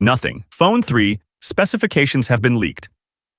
Nothing. Phone 3 specifications have been leaked,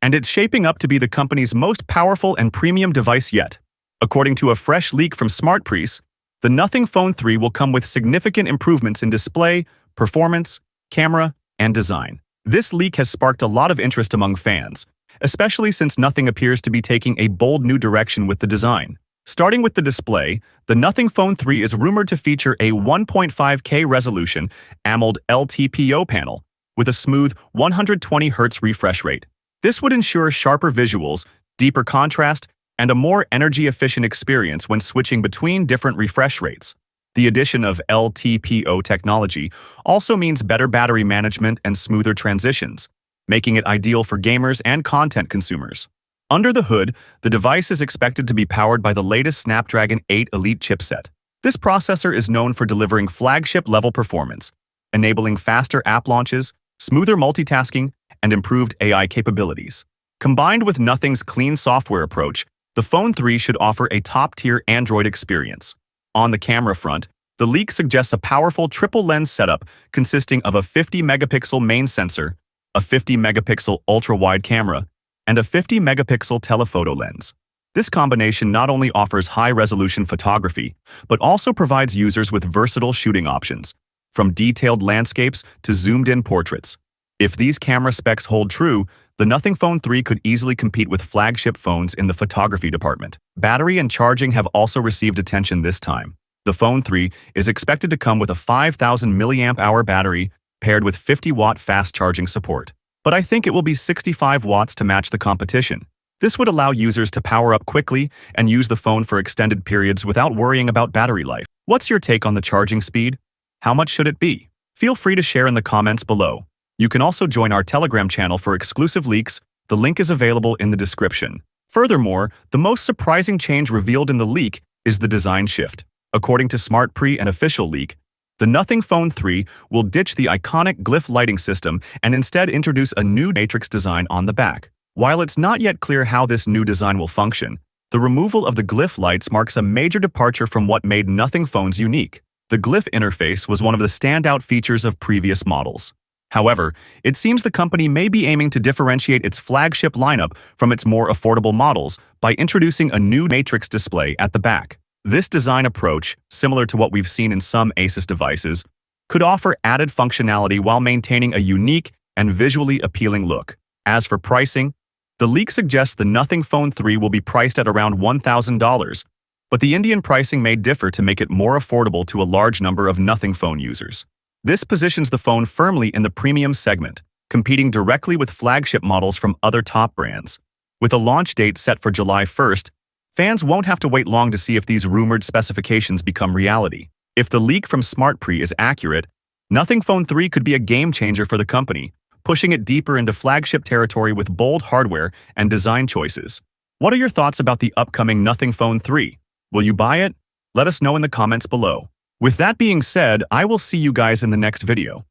and it's shaping up to be the company's most powerful and premium device yet. According to a fresh leak from SmartPrice, the Nothing Phone 3 will come with significant improvements in display, performance, camera, and design. This leak has sparked a lot of interest among fans, especially since Nothing appears to be taking a bold new direction with the design. Starting with the display, the Nothing Phone 3 is rumored to feature a 1.5K resolution AMOLED LTPO panel with a smooth 120Hz refresh rate. This would ensure sharper visuals, deeper contrast, and a more energy-efficient experience when switching between different refresh rates. The addition of LTPO technology also means better battery management and smoother transitions, making it ideal for gamers and content consumers. Under the hood, the device is expected to be powered by the latest Snapdragon 8 Elite chipset. This processor is known for delivering flagship-level performance, enabling faster app launches, smoother multitasking, and improved AI capabilities. Combined with Nothing's clean software approach, the Phone 3 should offer a top-tier Android experience. On the camera front, the leak suggests a powerful triple-lens setup consisting of a 50-megapixel main sensor, a 50-megapixel ultra-wide camera, and a 50-megapixel telephoto lens. This combination not only offers high-resolution photography, but also provides users with versatile shooting options, from detailed landscapes to zoomed-in portraits. If these camera specs hold true, the Nothing Phone 3 could easily compete with flagship phones in the photography department. Battery and charging have also received attention this time. The Phone 3 is expected to come with a 5,000 mAh battery paired with 50-watt fast charging support. But I think it will be 65 watts to match the competition. This would allow users to power up quickly and use the phone for extended periods without worrying about battery life. What's your take on the charging speed? How much should it be? Feel free to share in the comments below. You can also join our Telegram channel for exclusive leaks. The link is available in the description. Furthermore, the most surprising change revealed in the leak is the design shift. According to SmartPrice, an official leak, the Nothing Phone 3 will ditch the iconic Glyph lighting system and instead introduce a new matrix design on the back. While it's not yet clear how this new design will function, the removal of the Glyph lights marks a major departure from what made Nothing phones unique. The Glyph interface was one of the standout features of previous models. However, it seems the company may be aiming to differentiate its flagship lineup from its more affordable models by introducing a new matrix display at the back. This design approach, similar to what we've seen in some Asus devices, could offer added functionality while maintaining a unique and visually appealing look. As for pricing, the leak suggests the Nothing Phone 3 will be priced at around $1,000, but the Indian pricing may differ to make it more affordable to a large number of Nothing Phone users. This positions the phone firmly in the premium segment, competing directly with flagship models from other top brands. With a launch date set for July 1st, fans won't have to wait long to see if these rumored specifications become reality. If the leak from SmartPrice is accurate, Nothing Phone 3 could be a game-changer for the company, pushing it deeper into flagship territory with bold hardware and design choices. What are your thoughts about the upcoming Nothing Phone 3? Will you buy it? Let us know in the comments below. With that being said, I will see you guys in the next video.